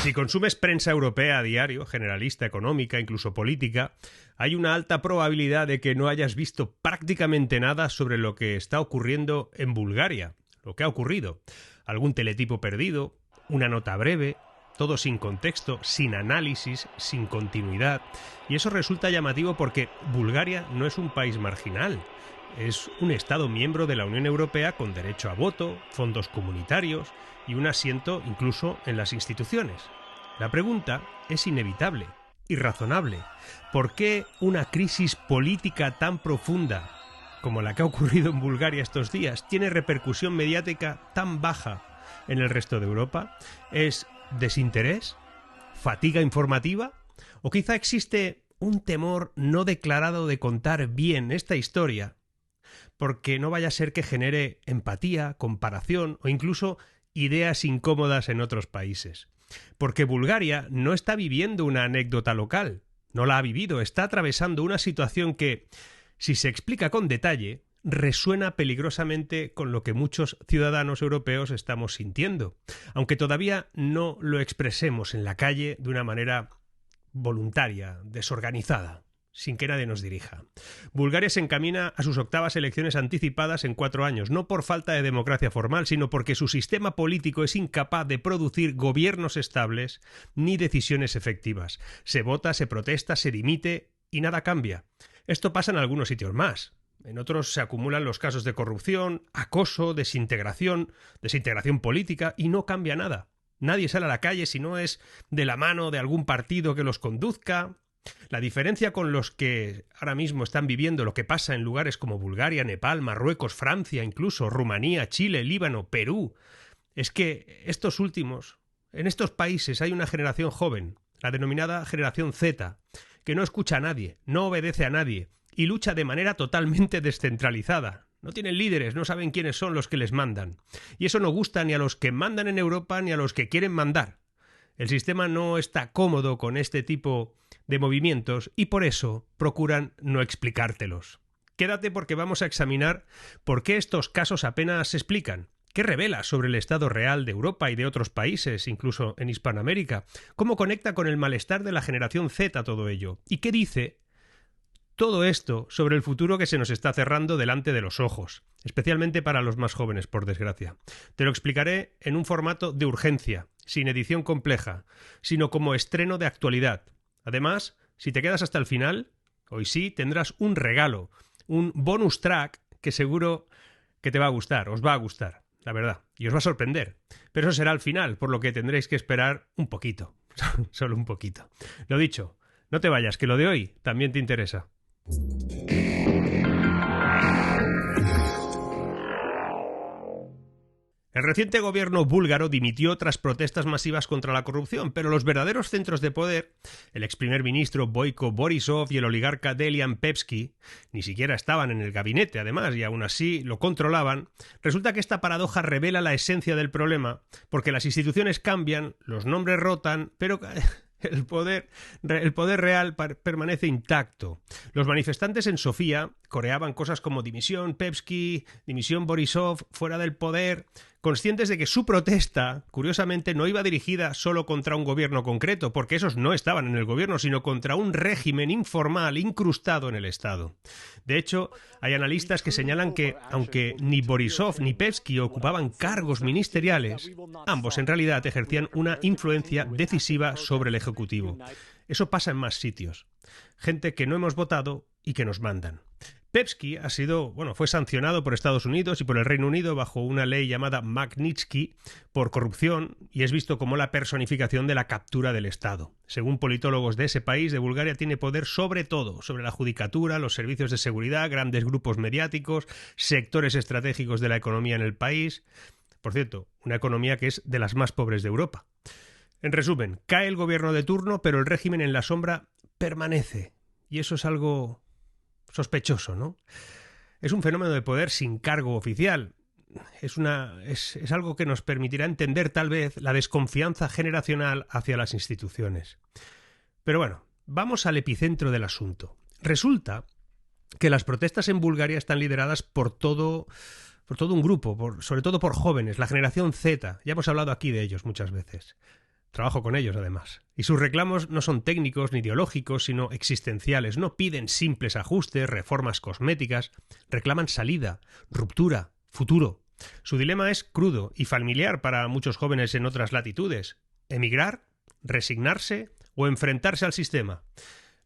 Si consumes prensa europea a diario, generalista, económica, incluso política, hay una alta probabilidad de que no hayas visto prácticamente nada sobre lo que está ocurriendo en Bulgaria, lo que ha ocurrido. Algún teletipo perdido, una nota breve, todo sin contexto, sin análisis, sin continuidad. Y eso resulta llamativo porque Bulgaria no es un país marginal. Es un Estado miembro de la Unión Europea con derecho a voto, fondos comunitarios y un asiento incluso en las instituciones. La pregunta es inevitable y razonable. ¿Por qué una crisis política tan profunda como la que ha ocurrido en Bulgaria estos días tiene repercusión mediática tan baja en el resto de Europa? ¿Es desinterés? ¿Fatiga informativa? ¿O quizá existe un temor no declarado de contar bien esta historia porque no vaya a ser que genere empatía, comparación o incluso ideas incómodas en otros países? Porque Bulgaria no está viviendo una anécdota local, no la ha vivido, está atravesando una situación que, si se explica con detalle, resuena peligrosamente con lo que muchos ciudadanos europeos estamos sintiendo, aunque todavía no lo expresemos en la calle de una manera voluntaria, desorganizada, sin que nadie nos dirija. Bulgaria se encamina a sus octavas elecciones anticipadas en 4 años, no por falta de democracia formal, sino porque su sistema político es incapaz de producir gobiernos estables ni decisiones efectivas. Se vota, se protesta, se dimite y nada cambia. Esto pasa en algunos sitios más. En otros se acumulan los casos de corrupción, acoso, desintegración política y no cambia nada. Nadie sale a la calle si no es de la mano de algún partido que los conduzca. La diferencia con los que ahora mismo están viviendo lo que pasa en lugares como Bulgaria, Nepal, Marruecos, Francia, incluso Rumanía, Chile, Líbano, Perú, es que estos últimos, en estos países hay una generación joven, la denominada generación Z, que no escucha a nadie, no obedece a nadie y lucha de manera totalmente descentralizada. No tienen líderes, no saben quiénes son los que les mandan. Y eso no gusta ni a los que mandan en Europa ni a los que quieren mandar. El sistema no está cómodo con este tipo de movimientos y por eso procuran no explicártelos. Quédate porque vamos a examinar por qué estos casos apenas se explican. ¿Qué revela sobre el estado real de Europa y de otros países, incluso en Hispanoamérica? ¿Cómo conecta con el malestar de la generación Z todo ello? ¿Y qué dice todo esto sobre el futuro que se nos está cerrando delante de los ojos? Especialmente para los más jóvenes, por desgracia. Te lo explicaré en un formato de urgencia, sin edición compleja, sino como estreno de actualidad. Además, si te quedas hasta el final, hoy sí tendrás un regalo, un bonus track que seguro que te va a gustar, os va a gustar, la verdad, y os va a sorprender. Pero eso será al final, por lo que tendréis que esperar un poquito, solo un poquito. Lo dicho, no te vayas, que lo de hoy también te interesa. El reciente gobierno búlgaro dimitió tras protestas masivas contra la corrupción, pero los verdaderos centros de poder, el ex primer ministro Boyko Borisov y el oligarca Delian Pevski, ni siquiera estaban en el gabinete, además, y aún así lo controlaban. Resulta que esta paradoja revela la esencia del problema, porque las instituciones cambian, los nombres rotan, pero el poder real permanece intacto. Los manifestantes en Sofía coreaban cosas como dimisión Pevski, dimisión Borisov, fuera del poder, conscientes de que su protesta, curiosamente, no iba dirigida solo contra un gobierno concreto, porque esos no estaban en el gobierno, sino contra un régimen informal incrustado en el Estado. De hecho, hay analistas que señalan que, aunque ni Borisov ni Pevski ocupaban cargos ministeriales, ambos en realidad ejercían una influencia decisiva sobre el Ejecutivo. Eso pasa en más sitios. Gente que no hemos votado y que nos mandan. Pevski fue sancionado por Estados Unidos y por el Reino Unido bajo una ley llamada Magnitsky por corrupción y es visto como la personificación de la captura del Estado. Según politólogos de ese país, de Bulgaria tiene poder sobre todo, sobre la judicatura, los servicios de seguridad, grandes grupos mediáticos, sectores estratégicos de la economía en el país. Por cierto, una economía que es de las más pobres de Europa. En resumen, cae el gobierno de turno, pero el régimen en la sombra permanece. Y eso es algo sospechoso, ¿no? Es un fenómeno de poder sin cargo oficial. Es algo que nos permitirá entender tal vez la desconfianza generacional hacia las instituciones. Pero bueno, vamos al epicentro del asunto. Resulta que las protestas en Bulgaria están lideradas por todo un grupo, sobre todo por jóvenes, la generación Z. Ya hemos hablado aquí de ellos muchas veces. Trabajo con ellos, además. Y sus reclamos no son técnicos ni ideológicos, sino existenciales. No piden simples ajustes, reformas cosméticas. Reclaman salida, ruptura, futuro. Su dilema es crudo y familiar para muchos jóvenes en otras latitudes. Emigrar, resignarse o enfrentarse al sistema.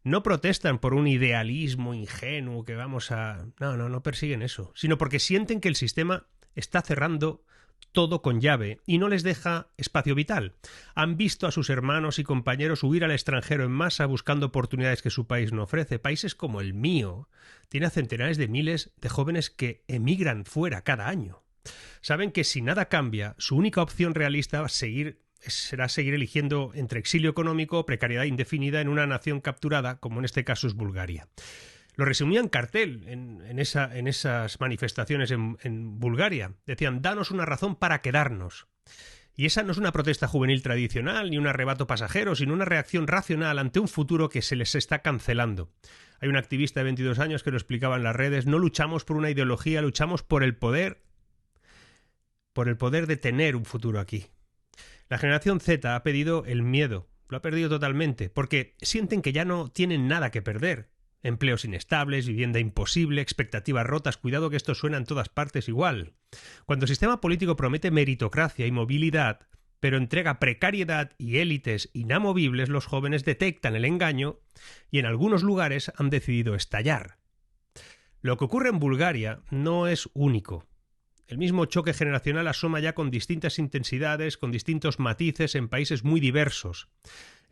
No protestan por un idealismo ingenuo que vamos a... No persiguen eso, sino porque sienten que el sistema está cerrando todo con llave y no les deja espacio vital. Han visto a sus hermanos y compañeros huir al extranjero en masa buscando oportunidades que su país no ofrece. Países como el mío tiene a centenares de miles de jóvenes que emigran fuera cada año. Saben que si nada cambia, su única opción realista será seguir eligiendo entre exilio económico o precariedad indefinida en una nación capturada, como en este caso es Bulgaria. Lo resumía en cartel en esas manifestaciones en Bulgaria. Decían, danos una razón para quedarnos. Y esa no es una protesta juvenil tradicional ni un arrebato pasajero, sino una reacción racional ante un futuro que se les está cancelando. Hay un activista de 22 años que lo explicaba en las redes, no luchamos por una ideología, luchamos por el poder de tener un futuro aquí. La generación Z ha pedido el miedo, lo ha perdido totalmente, porque sienten que ya no tienen nada que perder. Empleos inestables, vivienda imposible, expectativas rotas, cuidado que esto suena en todas partes igual. Cuando el sistema político promete meritocracia y movilidad, pero entrega precariedad y élites inamovibles, los jóvenes detectan el engaño y en algunos lugares han decidido estallar. Lo que ocurre en Bulgaria no es único. El mismo choque generacional asoma ya con distintas intensidades, con distintos matices en países muy diversos.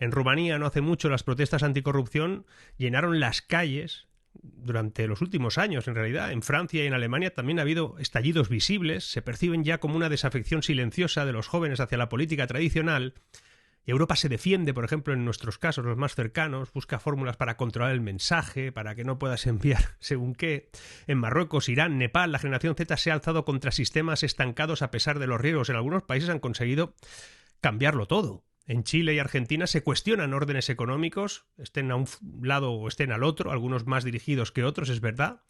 En Rumanía no hace mucho las protestas anticorrupción llenaron las calles durante los últimos años, en realidad. En Francia y en Alemania también ha habido estallidos visibles, se perciben ya como una desafección silenciosa de los jóvenes hacia la política tradicional. Y Europa se defiende, por ejemplo, en nuestros casos, los más cercanos, busca fórmulas para controlar el mensaje, para que no puedas enviar según qué. En Marruecos, Irán, Nepal, la generación Z se ha alzado contra sistemas estancados a pesar de los riesgos. En algunos países han conseguido cambiarlo todo. En Chile y Argentina se cuestionan órdenes económicos, estén a un lado o estén al otro, algunos más dirigidos que otros, es verdad.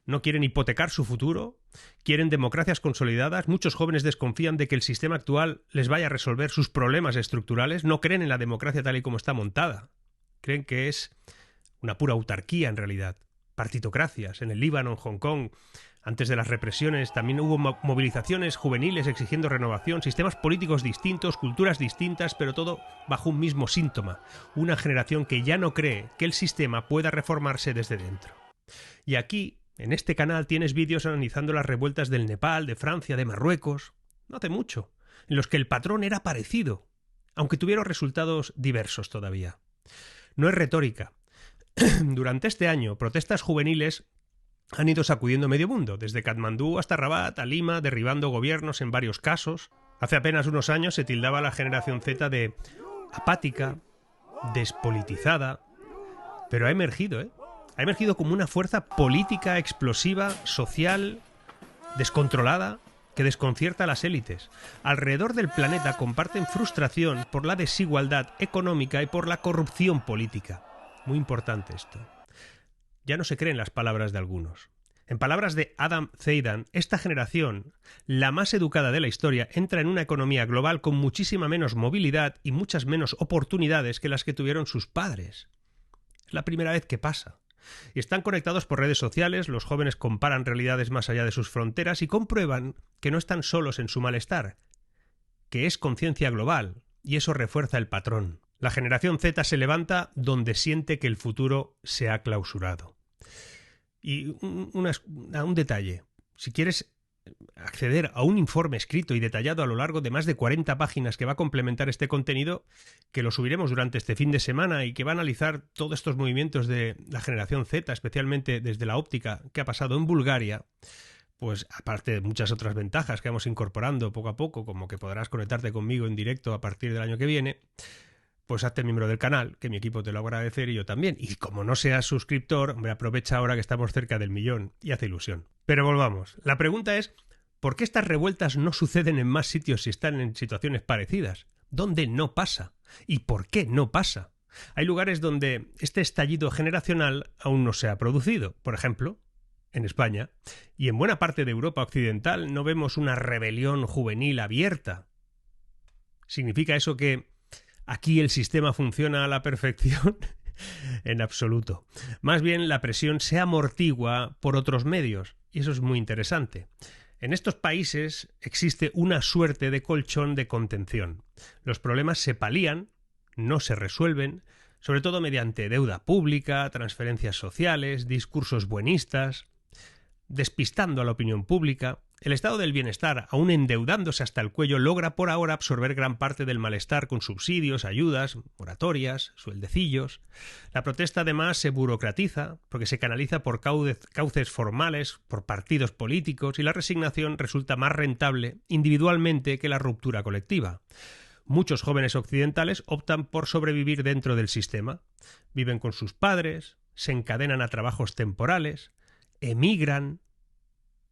No quieren hipotecar su futuro, quieren democracias consolidadas. Muchos jóvenes desconfían de que el sistema actual les vaya a resolver sus problemas estructurales. No creen en la democracia tal y como está montada. Creen que es una pura autarquía en realidad. Partitocracias. En el Líbano, en Hong Kong, antes de las represiones, también hubo movilizaciones juveniles exigiendo renovación, sistemas políticos distintos, culturas distintas, pero todo bajo un mismo síntoma. Una generación que ya no cree que el sistema pueda reformarse desde dentro. Y aquí, en este canal, tienes vídeos analizando las revueltas del Nepal, de Francia, de Marruecos, no hace mucho, en los que el patrón era parecido, aunque tuvieron resultados diversos todavía. No es retórica. Durante este año, protestas juveniles han ido sacudiendo medio mundo, desde Katmandú hasta Rabat, a Lima, derribando gobiernos en varios casos. Hace apenas unos años se tildaba a la generación Z de apática, despolitizada, pero ha emergido, Ha emergido como una fuerza política explosiva, social, descontrolada, que desconcierta a las élites. Alrededor del planeta comparten frustración por la desigualdad económica y por la corrupción política. Muy importante esto. Ya no se creen las palabras de algunos. En palabras de Adam Zeidan, esta generación, la más educada de la historia, entra en una economía global con muchísima menos movilidad y muchas menos oportunidades que las que tuvieron sus padres. Es la primera vez que pasa. Y están conectados por redes sociales, los jóvenes comparan realidades más allá de sus fronteras y comprueban que no están solos en su malestar, que es conciencia global, y eso refuerza el patrón. La generación Z se levanta donde siente que el futuro se ha clausurado. Y un detalle, si quieres acceder a un informe escrito y detallado a lo largo de más de 40 páginas que va a complementar este contenido, que lo subiremos durante este fin de semana y que va a analizar todos estos movimientos de la generación Z, especialmente desde la óptica que ha pasado en Bulgaria, pues aparte de muchas otras ventajas que vamos incorporando poco a poco, como que podrás conectarte conmigo en directo a partir del año que viene, pues hazte miembro del canal, que mi equipo te lo va a agradecer y yo también. Y como no seas suscriptor, hombre, aprovecha ahora que estamos cerca del 1.000.000 y hace ilusión. Pero volvamos. La pregunta es, ¿por qué estas revueltas no suceden en más sitios si están en situaciones parecidas? ¿Dónde no pasa? ¿Y por qué no pasa? Hay lugares donde este estallido generacional aún no se ha producido. Por ejemplo, en España. Y en buena parte de Europa occidental no vemos una rebelión juvenil abierta. ¿Significa eso que aquí el sistema funciona a la perfección. En absoluto. Más bien la presión se amortigua por otros medios, y eso es muy interesante. En estos países existe una suerte de colchón de contención. Los problemas se palían, no se resuelven, sobre todo mediante deuda pública, transferencias sociales, discursos buenistas, despistando a la opinión pública. El estado del bienestar, aun endeudándose hasta el cuello, logra por ahora absorber gran parte del malestar con subsidios, ayudas, moratorias, sueldecillos. La protesta además se burocratiza porque se canaliza por cauces formales, por partidos políticos, y la resignación resulta más rentable individualmente que la ruptura colectiva. Muchos jóvenes occidentales optan por sobrevivir dentro del sistema. Viven con sus padres, se encadenan a trabajos temporales, emigran,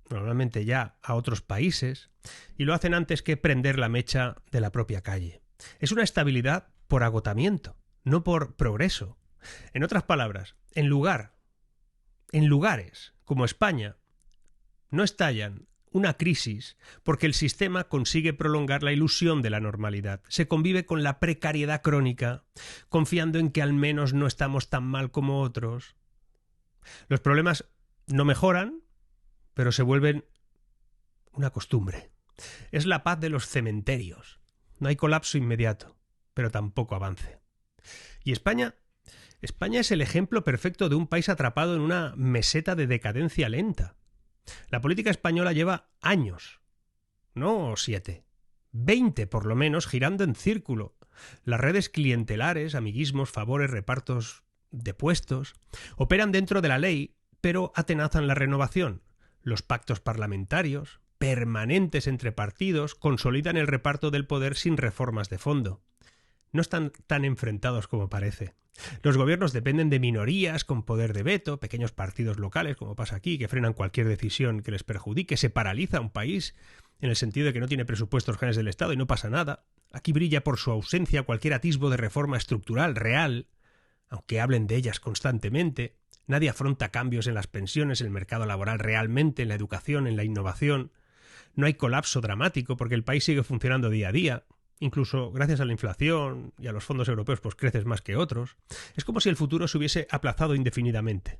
normalmente ya a otros países, y lo hacen antes que prender la mecha de la propia calle. Es una estabilidad por agotamiento, no por progreso. En otras palabras, en lugares como España, no estallan una crisis porque el sistema consigue prolongar la ilusión de la normalidad. Se convive con la precariedad crónica, confiando en que al menos no estamos tan mal como otros. Los problemas no mejoran, pero se vuelven una costumbre. Es la paz de los cementerios. No hay colapso inmediato, pero tampoco avance. Y España es el ejemplo perfecto de un país atrapado en una meseta de decadencia lenta. La política española lleva años, no 7, 20 por lo menos, girando en círculo. Las redes clientelares, amiguismos, favores, repartos de puestos, operan dentro de la ley, pero atenazan la renovación. Los pactos parlamentarios, permanentes entre partidos, consolidan el reparto del poder sin reformas de fondo. No están tan enfrentados como parece. Los gobiernos dependen de minorías con poder de veto, pequeños partidos locales, como pasa aquí, que frenan cualquier decisión que les perjudique. Se paraliza un país en el sentido de que no tiene presupuestos generales del Estado y no pasa nada. Aquí brilla por su ausencia cualquier atisbo de reforma estructural real, aunque hablen de ellas constantemente. Nadie afronta cambios en las pensiones, en el mercado laboral realmente, en la educación, en la innovación. No hay colapso dramático porque el país sigue funcionando día a día. Incluso gracias a la inflación y a los fondos europeos, pues creces más que otros. Es como si el futuro se hubiese aplazado indefinidamente.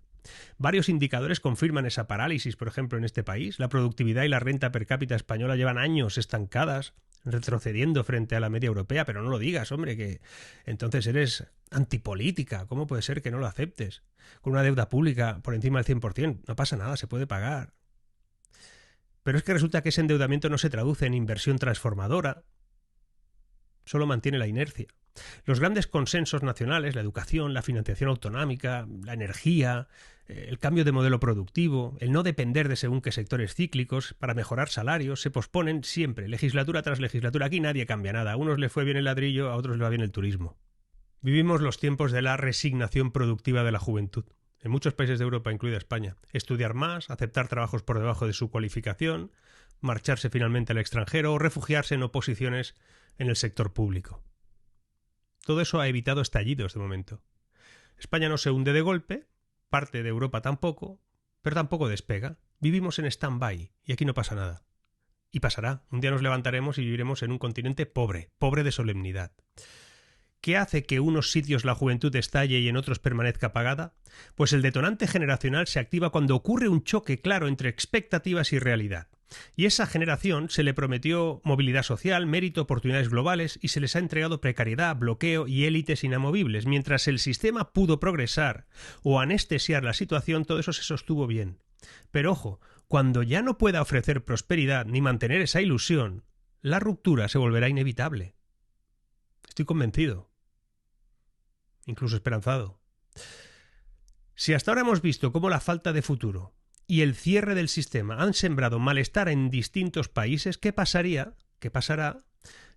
Varios indicadores confirman esa parálisis, por ejemplo, en este país. La productividad y la renta per cápita española llevan años estancadas, retrocediendo frente a la media europea, pero no lo digas, hombre, que entonces eres antipolítica. ¿Cómo puede ser que no lo aceptes? Con una deuda pública por encima del 100%, no pasa nada, se puede pagar. Pero es que resulta que ese endeudamiento no se traduce en inversión transformadora, solo mantiene la inercia. Los grandes consensos nacionales, la educación, la financiación autonómica, la energía, el cambio de modelo productivo, el no depender de según qué sectores cíclicos para mejorar salarios, se posponen siempre, legislatura tras legislatura. Aquí nadie cambia nada. A unos les fue bien el ladrillo, a otros les va bien el turismo. Vivimos los tiempos de la resignación productiva de la juventud. En muchos países de Europa, incluida España. Estudiar más, aceptar trabajos por debajo de su cualificación, marcharse finalmente al extranjero o refugiarse en oposiciones en el sector público. Todo eso ha evitado estallidos de momento. España no se hunde de golpe, parte de Europa tampoco, pero tampoco despega. Vivimos en stand-by y aquí no pasa nada. Y pasará. Un día nos levantaremos y viviremos en un continente pobre, pobre de solemnidad. ¿Qué hace que unos sitios la juventud estalle y en otros permanezca apagada? Pues el detonante generacional se activa cuando ocurre un choque claro entre expectativas y realidad. Y esa generación se le prometió movilidad social, mérito, oportunidades globales y se les ha entregado precariedad, bloqueo y élites inamovibles. Mientras el sistema pudo progresar o anestesiar la situación, todo eso se sostuvo bien. Pero ojo, cuando ya no pueda ofrecer prosperidad ni mantener esa ilusión, la ruptura se volverá inevitable. Estoy convencido, incluso esperanzado. Si hasta ahora hemos visto cómo la falta de futuro y el cierre del sistema han sembrado malestar en distintos países, ¿qué pasará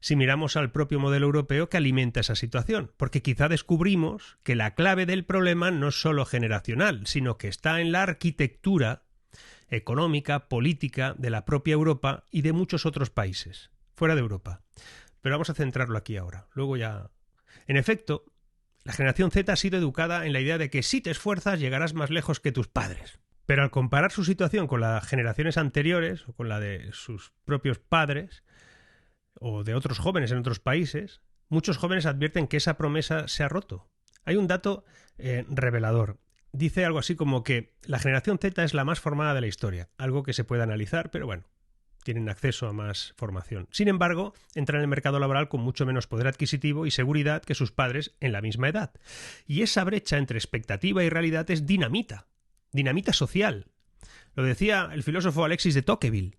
si miramos al propio modelo europeo que alimenta esa situación? Porque quizá descubrimos que la clave del problema no es solo generacional, sino que está en la arquitectura económica, política de la propia Europa y de muchos otros países, fuera de Europa. Pero vamos a centrarlo aquí ahora. Luego ya... En efecto, la generación Z ha sido educada en la idea de que si te esfuerzas llegarás más lejos que tus padres. Pero al comparar su situación con las generaciones anteriores, o con la de sus propios padres, o de otros jóvenes en otros países, muchos jóvenes advierten que esa promesa se ha roto. Hay un dato revelador. Dice algo así como que la generación Z es la más formada de la historia, algo que se puede analizar, pero bueno, tienen acceso a más formación. Sin embargo, entran en el mercado laboral con mucho menos poder adquisitivo y seguridad que sus padres en la misma edad. Y esa brecha entre expectativa y realidad es dinamita social. Lo decía el filósofo Alexis de Tocqueville.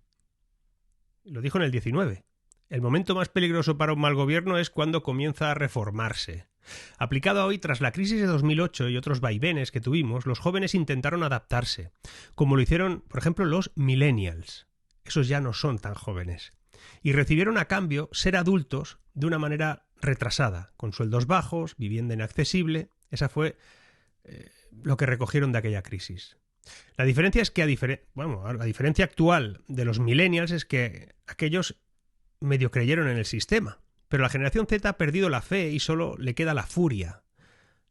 Lo dijo en el 19. El momento más peligroso para un mal gobierno es cuando comienza a reformarse. Aplicado a hoy, tras la crisis de 2008 y otros vaivenes que tuvimos, los jóvenes intentaron adaptarse, como lo hicieron, por ejemplo, los millennials. Esos ya no son tan jóvenes. Y recibieron a cambio ser adultos de una manera retrasada, con sueldos bajos, vivienda inaccesible. Esa fue lo que recogieron de aquella crisis. La diferencia es que, la diferencia actual de los millennials es que aquellos medio creyeron en el sistema, pero la generación Z ha perdido la fe y solo le queda la furia.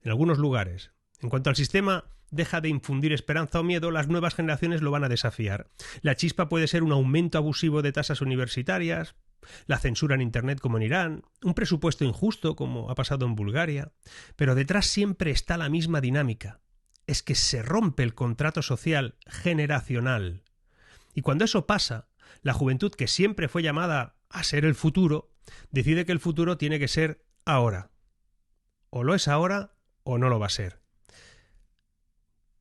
En algunos lugares. En cuanto al sistema deja de infundir esperanza o miedo, las nuevas generaciones lo van a desafiar. La chispa puede ser un aumento abusivo de tasas universitarias, la censura en Internet como en Irán, un presupuesto injusto como ha pasado en Bulgaria, pero detrás siempre está la misma dinámica. Es que se rompe el contrato social generacional. Y cuando eso pasa, la juventud, que siempre fue llamada a ser el futuro, decide que el futuro tiene que ser ahora. O lo es ahora o no lo va a ser.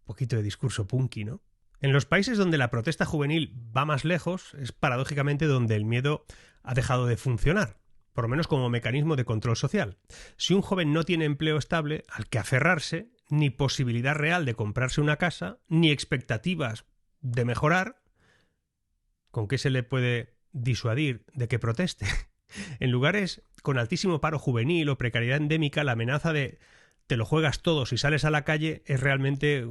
Un poquito de discurso punky, ¿no? En los países donde la protesta juvenil va más lejos, es paradójicamente donde el miedo ha dejado de funcionar, por lo menos como mecanismo de control social. Si un joven no tiene empleo estable al que aferrarse, ni posibilidad real de comprarse una casa, ni expectativas de mejorar, ¿con qué se le puede disuadir de que proteste? En lugares con altísimo paro juvenil o precariedad endémica, la amenaza de te lo juegas todo si sales a la calle es realmente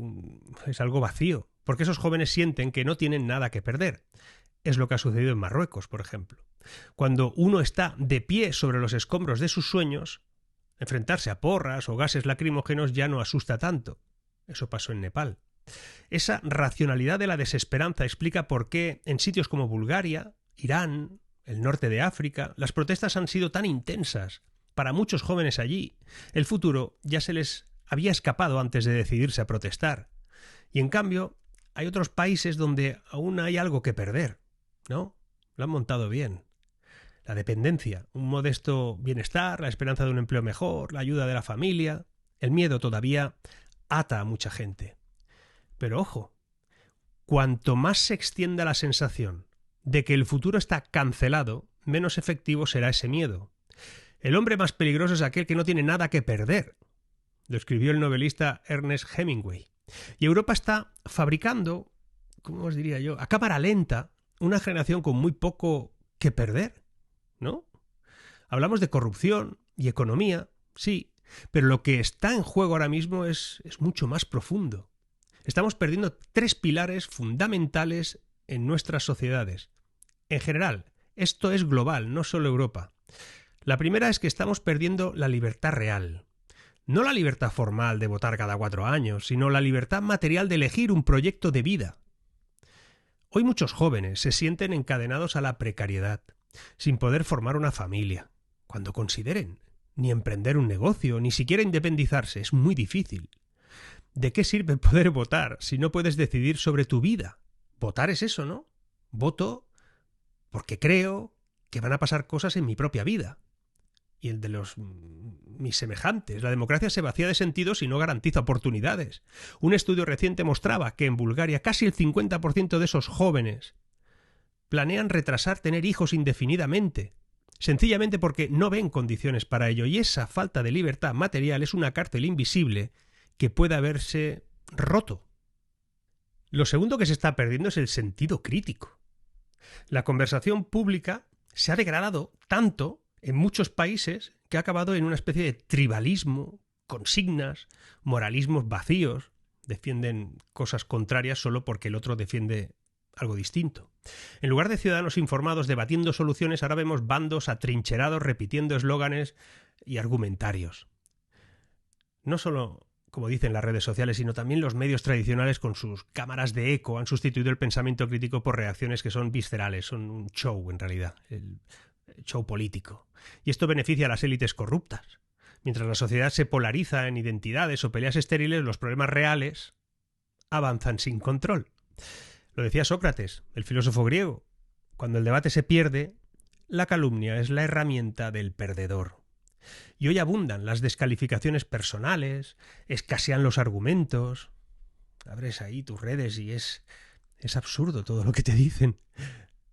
algo vacío, porque esos jóvenes sienten que no tienen nada que perder. Es lo que ha sucedido en Marruecos, por ejemplo. Cuando uno está de pie sobre los escombros de sus sueños, enfrentarse a porras o gases lacrimógenos ya no asusta tanto. Eso pasó en Nepal. Esa racionalidad de la desesperanza explica por qué en sitios como Bulgaria, Irán, el norte de África, las protestas han sido tan intensas. Para muchos jóvenes allí, el futuro ya se les había escapado antes de decidirse a protestar. Y en cambio, hay otros países donde aún hay algo que perder, ¿no? Lo han montado bien. La dependencia, un modesto bienestar, la esperanza de un empleo mejor, la ayuda de la familia. El miedo todavía ata a mucha gente. Pero ojo, cuanto más se extienda la sensación de que el futuro está cancelado, menos efectivo será ese miedo. El hombre más peligroso es aquel que no tiene nada que perder. Lo escribió el novelista Ernest Hemingway. Y Europa está fabricando, ¿cómo os diría yo?, a cámara lenta, una generación con muy poco que perder, ¿no? Hablamos de corrupción y economía, sí, pero lo que está en juego ahora mismo es mucho más profundo. Estamos perdiendo 3 pilares fundamentales en nuestras sociedades. En general, esto es global, no solo Europa. La primera es que estamos perdiendo la libertad real. No la libertad formal de votar cada 4 años, sino la libertad material de elegir un proyecto de vida. Hoy muchos jóvenes se sienten encadenados a la precariedad, sin poder formar una familia, cuando consideren ni emprender un negocio, ni siquiera independizarse. Es muy difícil. ¿De qué sirve poder votar si no puedes decidir sobre tu vida? Votar es eso, ¿no? Voto porque creo que van a pasar cosas en mi propia vida y el de mis semejantes. La democracia se vacía de sentido si no garantiza oportunidades. Un estudio reciente mostraba que en Bulgaria casi el 50% de esos jóvenes planean retrasar tener hijos indefinidamente, sencillamente porque no ven condiciones para ello, y esa falta de libertad material es una cárcel invisible que puede haberse roto. Lo segundo que se está perdiendo es el sentido crítico. La conversación pública se ha degradado tanto en muchos países que ha acabado en una especie de tribalismo, consignas, moralismos vacíos. Defienden cosas contrarias solo porque el otro defiende algo distinto. En lugar de ciudadanos informados debatiendo soluciones, ahora vemos bandos atrincherados repitiendo eslóganes y argumentarios. No solo, como dicen las redes sociales, sino también los medios tradicionales con sus cámaras de eco han sustituido el pensamiento crítico por reacciones que son viscerales, son un show en realidad. show político. Y esto beneficia a las élites corruptas. Mientras la sociedad se polariza en identidades o peleas estériles, los problemas reales avanzan sin control. Lo decía Sócrates, el filósofo griego. Cuando el debate se pierde, la calumnia es la herramienta del perdedor. Y hoy abundan las descalificaciones personales, escasean los argumentos. Abres ahí tus redes y es absurdo todo lo que te dicen.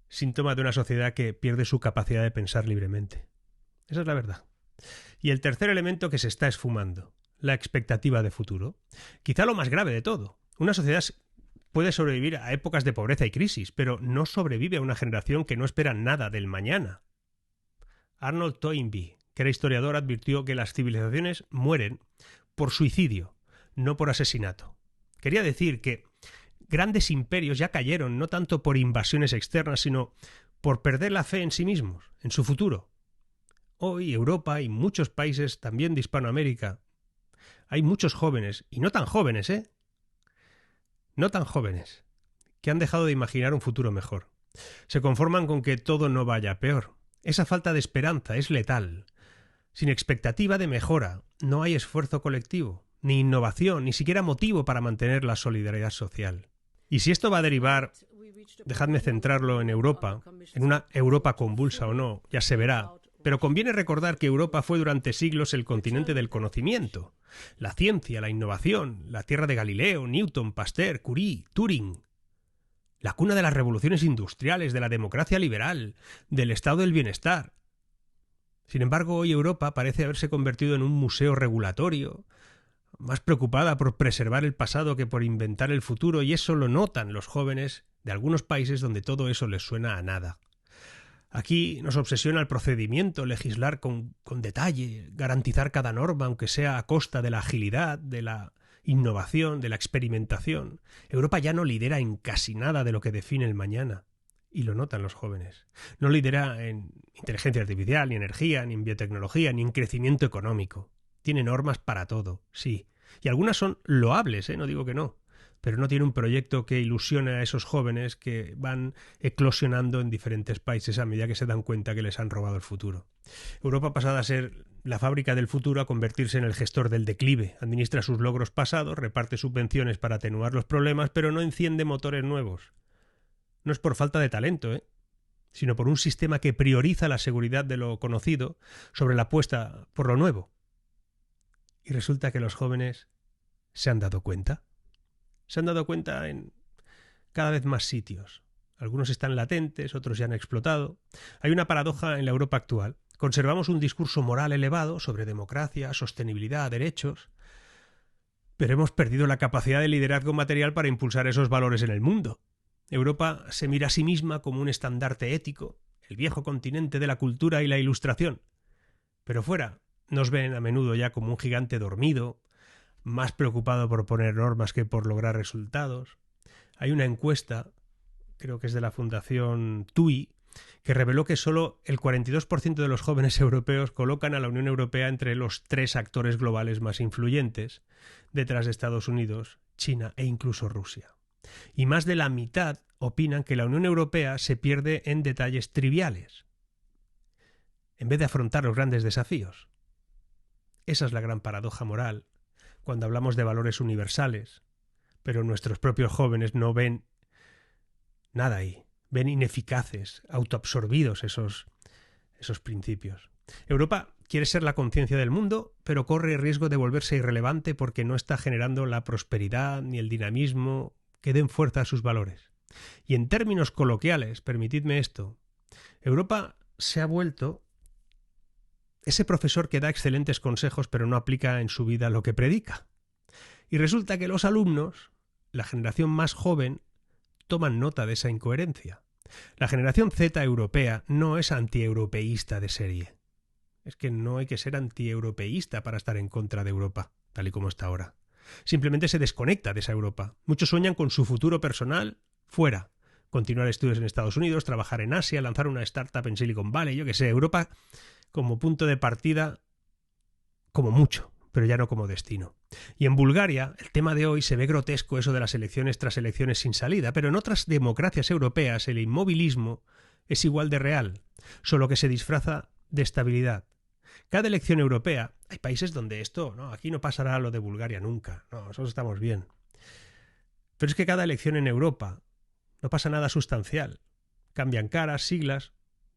Síntoma de una sociedad que pierde su capacidad de pensar libremente. Esa es la verdad. Y el tercer elemento que se está esfumando, la expectativa de futuro. Quizá lo más grave de todo. Una sociedad puede sobrevivir a épocas de pobreza y crisis, pero no sobrevive a una generación que no espera nada del mañana. Arnold Toynbee, que era historiador, advirtió que las civilizaciones mueren por suicidio, no por asesinato. Quería decir que grandes imperios ya cayeron no tanto por invasiones externas, sino por perder la fe en sí mismos, en su futuro. Hoy Europa y muchos países, también de Hispanoamérica, hay muchos jóvenes, y no tan jóvenes, no tan jóvenes, que han dejado de imaginar un futuro mejor. Se conforman con que todo no vaya peor. Esa falta de esperanza es letal. Sin expectativa de mejora, no hay esfuerzo colectivo, ni innovación, ni siquiera motivo para mantener la solidaridad social. Y si esto va a derivar, dejadme centrarlo en Europa, en una Europa convulsa o no, ya se verá, pero conviene recordar que Europa fue durante siglos el continente del conocimiento, la ciencia, la innovación, la tierra de Galileo, Newton, Pasteur, Curie, Turing, la cuna de las revoluciones industriales, de la democracia liberal, del estado del bienestar. Sin embargo, hoy Europa parece haberse convertido en un museo regulatorio, más preocupada por preservar el pasado que por inventar el futuro, y eso lo notan los jóvenes de algunos países donde todo eso les suena a nada. Aquí nos obsesiona el procedimiento, legislar con detalle, garantizar cada norma, aunque sea a costa de la agilidad, de la innovación, de la experimentación. Europa ya no lidera en casi nada de lo que define el mañana. Y lo notan los jóvenes. No lidera en inteligencia artificial, ni energía, ni en biotecnología, ni en crecimiento económico. Tiene normas para todo, sí. Y algunas son loables, no digo que no. Pero no tiene un proyecto que ilusione a esos jóvenes que van eclosionando en diferentes países a medida que se dan cuenta que les han robado el futuro. Europa ha pasado a ser la fábrica del futuro a convertirse en el gestor del declive. Administra sus logros pasados, reparte subvenciones para atenuar los problemas, pero no enciende motores nuevos. No es por falta de talento, sino por un sistema que prioriza la seguridad de lo conocido sobre la apuesta por lo nuevo. Y resulta que los jóvenes se han dado cuenta. Se han dado cuenta en cada vez más sitios. Algunos están latentes, otros ya han explotado. Hay una paradoja en la Europa actual. Conservamos un discurso moral elevado sobre democracia, sostenibilidad, derechos, pero hemos perdido la capacidad de liderazgo material para impulsar esos valores en el mundo. Europa se mira a sí misma como un estandarte ético, el viejo continente de la cultura y la ilustración. Pero fuera nos ven a menudo ya como un gigante dormido, más preocupado por poner normas que por lograr resultados. Hay una encuesta, creo que es de la Fundación TUI, que reveló que solo el 42% de los jóvenes europeos colocan a la Unión Europea entre los 3 actores globales más influyentes, detrás de Estados Unidos, China e incluso Rusia. Y más de la mitad opinan que la Unión Europea se pierde en detalles triviales, en vez de afrontar los grandes desafíos. Esa es la gran paradoja moral cuando hablamos de valores universales, pero nuestros propios jóvenes no ven nada ahí, ven ineficaces, autoabsorbidos esos principios. Europa quiere ser la conciencia del mundo, pero corre el riesgo de volverse irrelevante porque no está generando la prosperidad ni el dinamismo que den fuerza a sus valores. Y en términos coloquiales, permitidme esto, Europa se ha vuelto ese profesor que da excelentes consejos pero no aplica en su vida lo que predica. Y resulta que los alumnos, la generación más joven, toman nota de esa incoherencia. La generación Z europea no es antieuropeísta de serie. Es que no hay que ser antieuropeísta para estar en contra de Europa, tal y como está ahora. Simplemente se desconecta de esa Europa. Muchos sueñan con su futuro personal fuera. Continuar estudios en Estados Unidos, trabajar en Asia, lanzar una startup en Silicon Valley, yo qué sé, Europa como punto de partida, como mucho, pero ya no como destino. Y en Bulgaria, el tema de hoy, se ve grotesco eso de las elecciones tras elecciones sin salida, pero en otras democracias europeas el inmovilismo es igual de real, solo que se disfraza de estabilidad. Cada elección europea, hay países donde aquí no pasará lo de Bulgaria nunca, nosotros estamos bien. Pero es que cada elección en Europa no pasa nada sustancial. Cambian caras, siglas,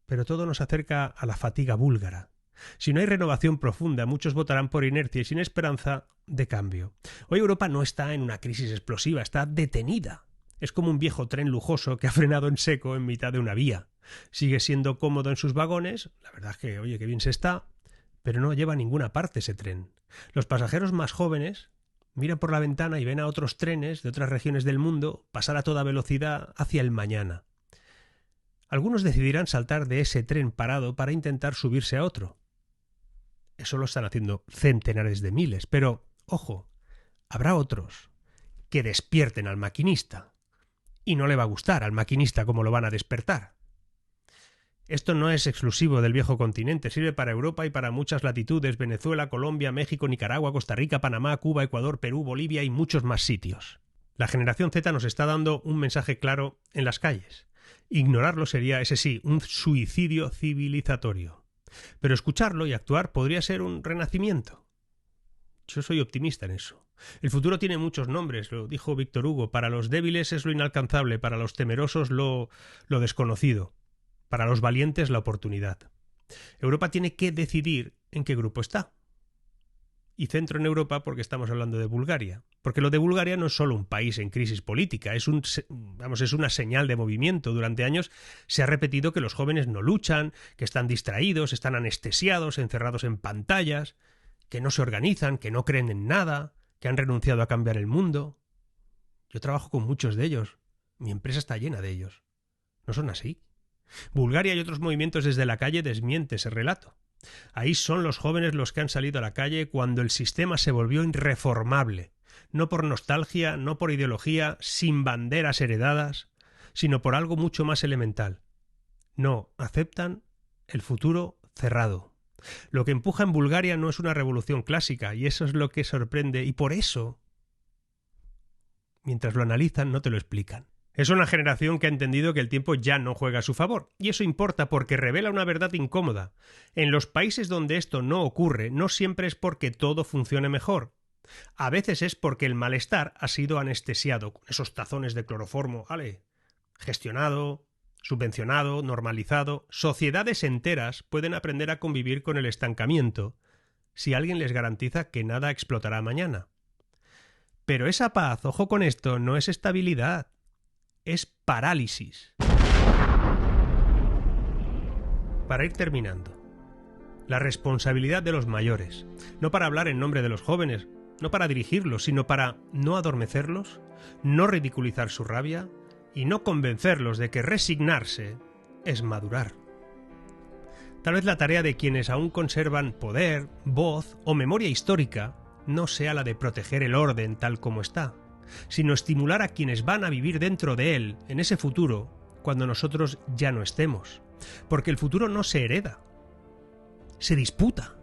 pero todo nos acerca a la fatiga búlgara. Si no hay renovación profunda, muchos votarán por inercia y sin esperanza de cambio. Hoy Europa no está en una crisis explosiva, está detenida. Es como un viejo tren lujoso que ha frenado en seco en mitad de una vía. Sigue siendo cómodo en sus vagones, la verdad es que, oye, qué bien se está, pero no lleva a ninguna parte ese tren. Los pasajeros más jóvenes miran por la ventana y ven a otros trenes de otras regiones del mundo pasar a toda velocidad hacia el mañana. Algunos decidirán saltar de ese tren parado para intentar subirse a otro. Eso lo están haciendo centenares de miles, pero, ojo, habrá otros que despierten al maquinista. Y no le va a gustar al maquinista cómo lo van a despertar. Esto no es exclusivo del viejo continente, sirve para Europa y para muchas latitudes: Venezuela, Colombia, México, Nicaragua, Costa Rica, Panamá, Cuba, Ecuador, Perú, Bolivia y muchos más sitios. La generación Z nos está dando un mensaje claro en las calles. Ignorarlo sería, ese sí, un suicidio civilizatorio. Pero escucharlo y actuar podría ser un renacimiento. Yo soy optimista en eso. El futuro tiene muchos nombres, lo dijo Víctor Hugo. Para los débiles es lo inalcanzable, para los temerosos lo desconocido, para los valientes la oportunidad. Europa tiene que decidir en qué grupo está. Y centro en Europa porque estamos hablando de Bulgaria. Porque lo de Bulgaria no es solo un país en crisis política, es una señal de movimiento. Durante años se ha repetido que los jóvenes no luchan, que están distraídos, están anestesiados, encerrados en pantallas, que no se organizan, que no creen en nada, que han renunciado a cambiar el mundo. Yo trabajo con muchos de ellos. Mi empresa está llena de ellos. No son así. Bulgaria y otros movimientos desde la calle desmiente ese relato. Ahí son los jóvenes los que han salido a la calle cuando el sistema se volvió irreformable, no por nostalgia, no por ideología, sin banderas heredadas, sino por algo mucho más elemental. No aceptan el futuro cerrado. Lo que empuja en Bulgaria no es una revolución clásica, y eso es lo que sorprende, y por eso, mientras lo analizan, no te lo explican. Es una generación que ha entendido que el tiempo ya no juega a su favor, y eso importa porque revela una verdad incómoda. En los países donde esto no ocurre, no siempre es porque todo funcione mejor. A veces es porque el malestar ha sido anestesiado con esos tazones de cloroformo, gestionado, subvencionado, normalizado. Sociedades enteras pueden aprender a convivir con el estancamiento si alguien les garantiza que nada explotará mañana. Pero esa paz, ojo con esto, no es estabilidad. Es parálisis. Para ir terminando, la responsabilidad de los mayores, no para hablar en nombre de los jóvenes, no para dirigirlos, sino para no adormecerlos, no ridiculizar su rabia y no convencerlos de que resignarse es madurar. Tal vez la tarea de quienes aún conservan poder, voz o memoria histórica no sea la de proteger el orden tal como está, sino estimular a quienes van a vivir dentro de él, en ese futuro, cuando nosotros ya no estemos. Porque el futuro no se hereda, se disputa.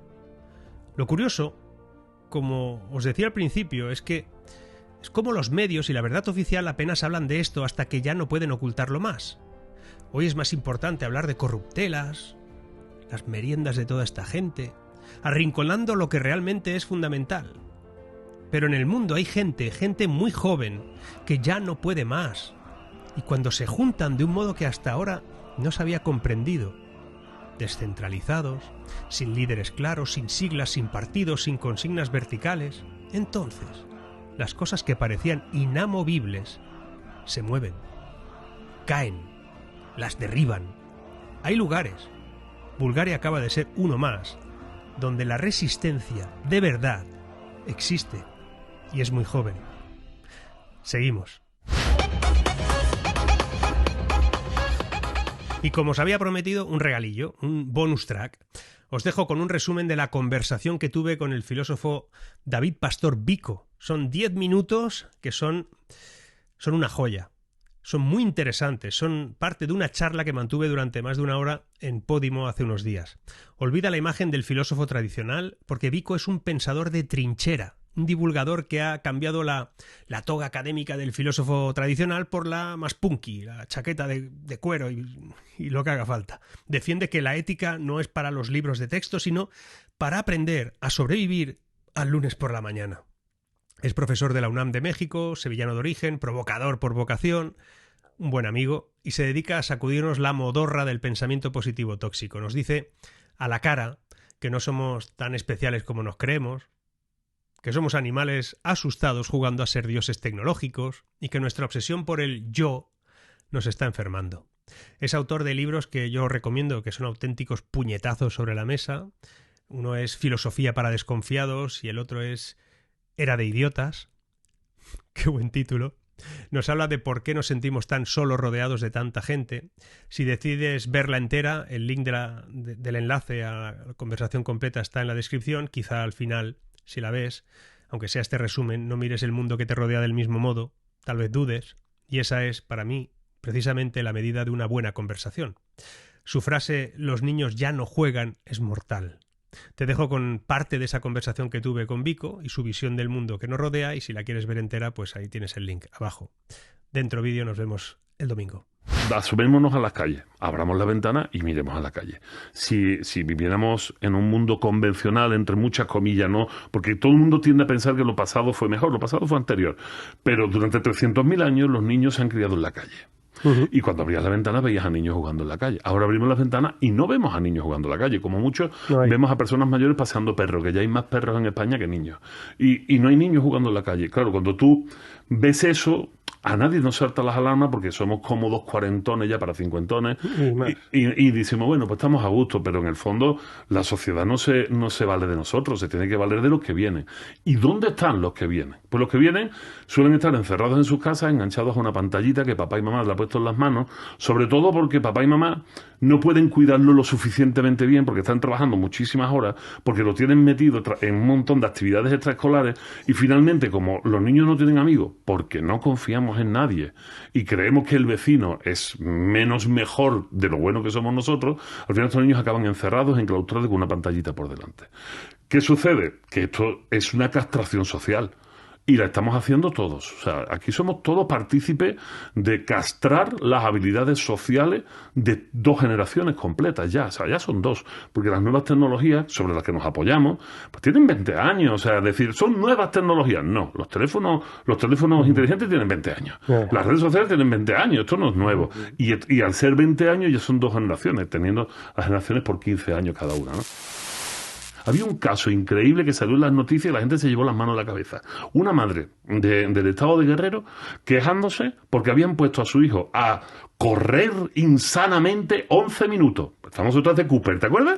Lo curioso, como os decía al principio, es que es como los medios y la verdad oficial apenas hablan de esto hasta que ya no pueden ocultarlo más. Hoy es más importante hablar de corruptelas, las meriendas de toda esta gente, arrinconando lo que realmente es fundamental. Pero en el mundo hay gente muy joven, que ya no puede más. Y cuando se juntan de un modo que hasta ahora no se había comprendido, descentralizados, sin líderes claros, sin siglas, sin partidos, sin consignas verticales, entonces las cosas que parecían inamovibles se mueven, caen, las derriban. Hay lugares, Bulgaria acaba de ser uno más, donde la resistencia de verdad existe. Y es muy joven. Seguimos. Y como os había prometido, un regalillo, un bonus track. Os dejo con un resumen de la conversación que tuve con el filósofo David Pastor Vico. Son 10 minutos que son una joya. Son muy interesantes. Son parte de una charla que mantuve durante más de una hora en Podimo hace unos días. Olvida la imagen del filósofo tradicional porque Vico es un pensador de trinchera. un divulgador que ha cambiado la toga académica del filósofo tradicional por la más punky, la chaqueta de cuero y lo que haga falta. Defiende que la ética no es para los libros de texto, sino para aprender a sobrevivir al lunes por la mañana. Es profesor de la UNAM de México, sevillano de origen, provocador por vocación, un buen amigo, y se dedica a sacudirnos la modorra del pensamiento positivo tóxico. Nos dice a la cara que no somos tan especiales como nos creemos, que somos animales asustados jugando a ser dioses tecnológicos y que nuestra obsesión por el yo nos está enfermando. Es autor de libros que yo recomiendo, que son auténticos puñetazos sobre la mesa. Uno es Filosofía para desconfiados y el otro es Era de idiotas. Qué buen título. Nos habla de por qué nos sentimos tan solos rodeados de tanta gente. Si decides verla entera, el link del enlace a la conversación completa está en la descripción. Quizá al final, si la ves, aunque sea este resumen, no mires el mundo que te rodea del mismo modo, tal vez dudes, y esa es, para mí, precisamente la medida de una buena conversación. Su frase «los niños ya no juegan» es mortal. Te dejo con parte de esa conversación que tuve con Vico y su visión del mundo que nos rodea, y si la quieres ver entera, pues ahí tienes el link abajo. Dentro vídeo, nos vemos el domingo. Asomémonos a las calles, abramos la ventana y miremos a la calle. Si viviéramos en un mundo convencional, entre muchas comillas, ¿no? Porque todo el mundo tiende a pensar que lo pasado fue mejor, lo pasado fue anterior. Pero durante 300.000 años los niños se han criado en la calle. Y cuando abrías la ventana veías a niños jugando en la calle. Ahora abrimos las ventanas y no vemos a niños jugando en la calle. Como mucho vemos a personas mayores paseando perros, que ya hay más perros en España que niños. Y no hay niños jugando en la calle. Claro, cuando tú ves eso, a nadie nos salta las alarmas porque somos cómodos cuarentones ya para cincuentones. Y decimos, bueno, pues estamos a gusto, pero en el fondo la sociedad no se vale de nosotros, se tiene que valer de los que vienen. ¿Y dónde están los que vienen? Pues los que vienen suelen estar encerrados en sus casas, enganchados a una pantallita que papá y mamá le ha puesto en las manos, sobre todo porque papá y mamá no pueden cuidarlo lo suficientemente bien porque están trabajando muchísimas horas, porque lo tienen metido en un montón de actividades extraescolares y finalmente, como los niños no tienen amigos, porque no confiamos en nadie y creemos que el vecino es menos mejor de lo bueno que somos nosotros, al final estos niños acaban encerrados, enclaustrados con una pantallita por delante. ¿Qué sucede? Que esto es una castración social. Y la estamos haciendo todos. O sea, aquí somos todos partícipes de castrar las habilidades sociales de 2 generaciones completas ya. O sea, ya son 2. Porque las nuevas tecnologías sobre las que nos apoyamos, pues tienen 20 años. O sea, decir, ¿son nuevas tecnologías? No. Los teléfonos inteligentes tienen 20 años. Las redes sociales tienen 20 años. Esto no es nuevo. Y al ser 20 años ya son 2 generaciones, teniendo las generaciones por 15 años cada una, ¿no? Había un caso increíble que salió en las noticias y la gente se llevó las manos a la cabeza. Una madre del estado de Guerrero quejándose porque habían puesto a su hijo a correr insanamente 11 minutos. Estamos otra vez de Cooper, ¿te acuerdas?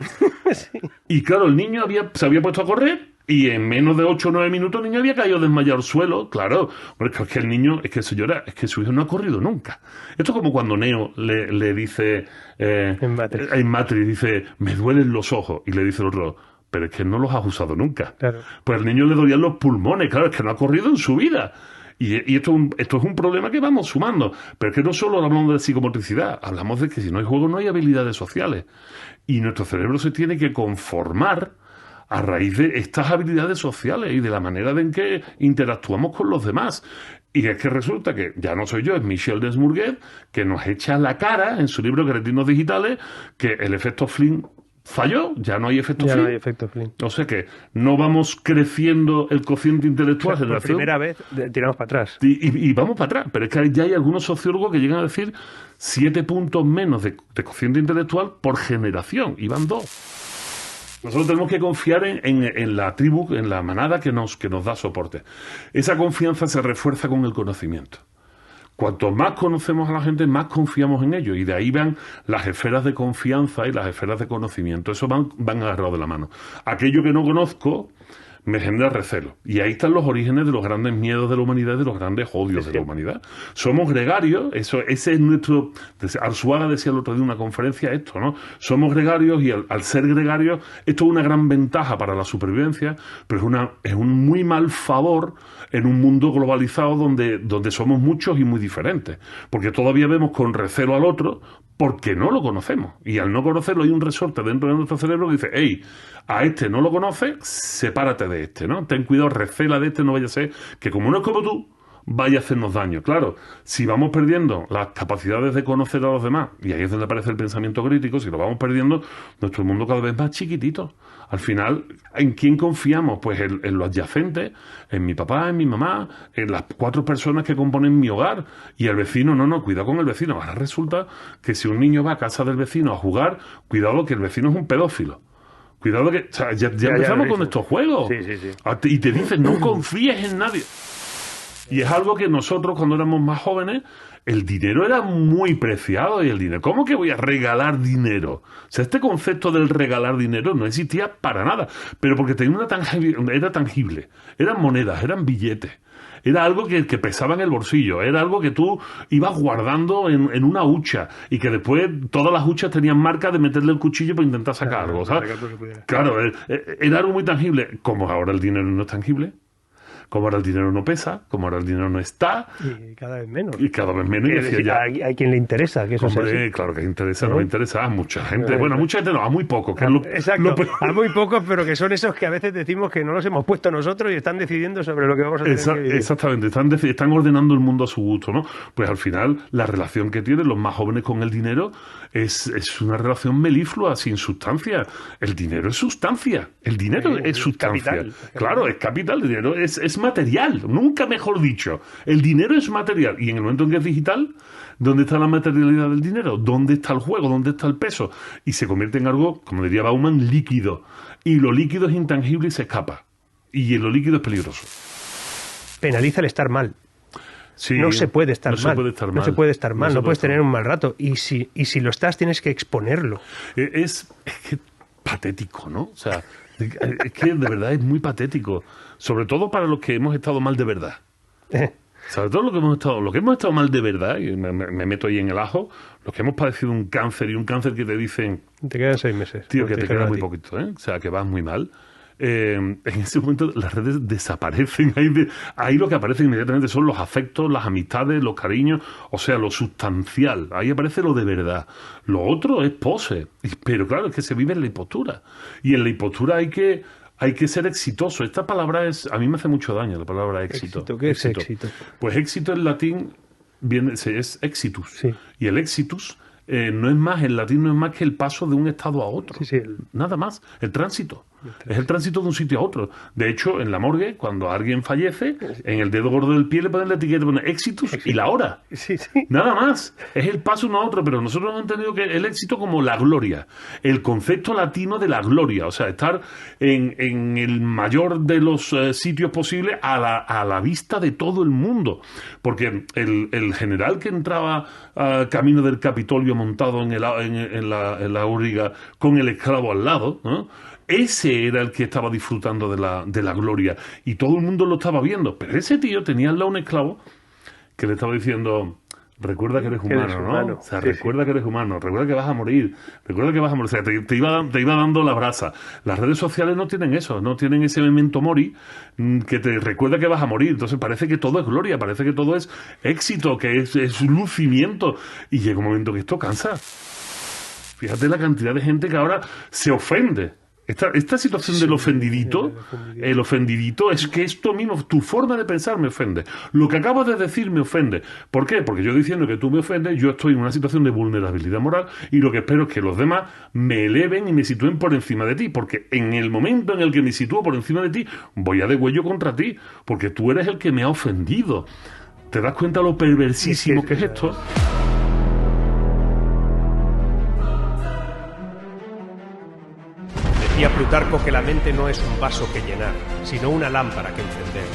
Sí. Y claro, el niño se había puesto a correr y en menos de 8 o 9 minutos el niño había caído desmayado al suelo. Claro, es que el niño, es que señora, es que su hijo no ha corrido nunca. Esto es como cuando Neo le dice en Matrix dice, me duelen los ojos, y le dice el otro, pero es que no los has usado nunca. Claro. Pues al niño le dolían los pulmones, claro, es que no ha corrido en su vida. Y esto es un problema que vamos sumando. Pero es que no solo hablamos de psicomotricidad, hablamos de que si no hay juego no hay habilidades sociales. Y nuestro cerebro se tiene que conformar a raíz de estas habilidades sociales y de la manera en que interactuamos con los demás. Y es que resulta que, ya no soy yo, es Michel Desmourguet, que nos echa la cara en su libro Cretinos Digitales, que el efecto Flynn falló, ya no hay efecto Flynn. Ya no hay efecto Flynn. O sea que no vamos creciendo el cociente intelectual. O sea, por primera vez tiramos para atrás. Y vamos para atrás. Pero es que ya hay algunos sociólogos que llegan a decir 7 puntos menos de cociente intelectual por generación. Y van 2. Nosotros tenemos que confiar en la tribu, en la manada que nos da soporte. Esa confianza se refuerza con el conocimiento. Cuanto más conocemos a la gente, más confiamos en ellos. Y de ahí van las esferas de confianza y las esferas de conocimiento. Eso van agarrados de la mano. Aquello que no conozco me genera recelo. Y ahí están los orígenes de los grandes miedos de la humanidad y de los grandes odios de la humanidad. Somos gregarios, ese es nuestro... Arzuaga decía el otro día en una conferencia esto, ¿no? Somos gregarios y al ser gregarios, esto es una gran ventaja para la supervivencia, pero es un muy mal favor en un mundo globalizado donde somos muchos y muy diferentes. Porque todavía vemos con recelo al otro porque no lo conocemos. Y al no conocerlo hay un resorte dentro de nuestro cerebro que dice, hey, a este no lo conoces, sepárate de este, ¿no? Ten cuidado, recela de este, no vaya a ser que como no es como tú, vaya a hacernos daño. Claro, si vamos perdiendo las capacidades de conocer a los demás, y ahí es donde aparece el pensamiento crítico, si lo vamos perdiendo, nuestro mundo cada vez más chiquitito. Al final, ¿en quién confiamos? Pues en lo adyacente, en mi papá, en mi mamá, en las 4 personas que componen mi hogar, y el vecino, no, cuidado con el vecino. Ahora resulta que si un niño va a casa del vecino a jugar, cuidado que el vecino es un pedófilo. Cuidado que... O sea, ya empezamos con estos juegos. Sí. Y te dicen, no confíes en nadie. Y es algo que nosotros, cuando éramos más jóvenes, el dinero era muy preciado. Y el dinero, ¿cómo que voy a regalar dinero? O sea, este concepto del regalar dinero no existía para nada. Pero porque tenía era tangible. Eran monedas, eran billetes. Era algo que pesaba en el bolsillo. Era algo que tú ibas guardando en una hucha. Y que después todas las huchas tenían marca de meterle el cuchillo para intentar sacar algo, ¿sabes? Claro, era algo muy tangible. Como ahora el dinero no es tangible. Como ahora el dinero no pesa, como ahora el dinero no está. Y cada vez menos. Y cada vez menos. Hay quien le interesa que eso Hombre, sea así. claro que interesa, no interesa a mucha gente. Bueno, a mucha gente no, a muy pocos. Exacto, a muy pocos, pero que son esos que a veces decimos que no los hemos puesto nosotros y están decidiendo sobre lo que vamos a tener que vivir. Exactamente, están ordenando el mundo a su gusto, ¿no? Pues al final, la relación que tienen los más jóvenes con el dinero es una relación meliflua, sin sustancia. El dinero es sustancia. El dinero es sustancia. Capital. Claro, es capital. El dinero es material. Nunca mejor dicho. El dinero es material. Y en el momento en que es digital, ¿dónde está la materialidad del dinero? ¿Dónde está el juego? ¿Dónde está el peso? Y se convierte en algo, como diría Bauman, líquido. Y lo líquido es intangible y se escapa. Y lo líquido es peligroso. Penaliza el estar mal. Sí, no se puede estar mal. No se puede estar mal. No puedes tener un mal rato. Y si lo estás, tienes que exponerlo. Es que patético, ¿no? O sea, es que de verdad es muy patético. Sobre todo para los que hemos estado mal de verdad. Sobre todo lo que hemos estado mal de verdad, y me meto ahí en el ajo, los que hemos padecido un cáncer, y un cáncer que te dicen... Te quedan 6 meses. Tío, que te queda muy poquito, ¿eh? O sea, que vas muy mal. En ese momento las redes desaparecen. Ahí lo que aparece inmediatamente son los afectos, las amistades, los cariños, o sea, lo sustancial. Ahí aparece lo de verdad. Lo otro es pose. Pero claro, es que se vive en la impostura. Y en la impostura hay que ser exitoso. Esta palabra a mí me hace mucho daño, la palabra éxito. ¿Qué es éxito? Pues éxito en latín es exitus. Sí. Y el exitus no es más, en latín no es más que el paso de un estado a otro. Sí, Nada más. El tránsito. Es el tránsito de un sitio a otro. De hecho, en la morgue, cuando alguien fallece, en el dedo gordo del pie le ponen la etiqueta, ponen éxitus y la hora. Sí. Nada más. Es el paso uno a otro, pero nosotros hemos entendido que el éxito como la gloria. El concepto latino de la gloria. O sea, estar en el mayor de los sitios posibles a la vista de todo el mundo. Porque el general que entraba camino del Capitolio montado en la auriga con el esclavo al lado, ¿no? Ese era el que estaba disfrutando de la gloria. Y todo el mundo lo estaba viendo. Pero ese tío tenía al lado un esclavo que le estaba diciendo... Recuerda que eres humano, ¿no? O sea, recuerda que eres humano, recuerda que vas a morir, recuerda que vas a morir. O sea, te iba dando la brasa. Las redes sociales no tienen eso, no tienen ese memento mori que te recuerda que vas a morir. Entonces parece que todo es gloria, parece que todo es éxito, que es lucimiento. Y llega un momento que esto cansa. Fíjate la cantidad de gente que ahora se ofende. Esta situación del ofendidito, el ofendidito es que esto mismo, tu forma de pensar me ofende. Lo que acabas de decir me ofende. ¿Por qué? Porque yo diciendo que tú me ofendes, yo estoy en una situación de vulnerabilidad moral y lo que espero es que los demás me eleven y me sitúen por encima de ti. Porque en el momento en el que me sitúo por encima de ti, voy a degüello contra ti. Porque tú eres el que me ha ofendido. ¿Te das cuenta lo perversísimo que es esto? Decía Plutarco que la mente no es un vaso que llenar, sino una lámpara que encender.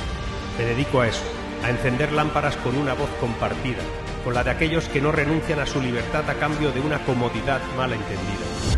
Me dedico a eso, a encender lámparas con una voz compartida, con la de aquellos que no renuncian a su libertad a cambio de una comodidad mal entendida.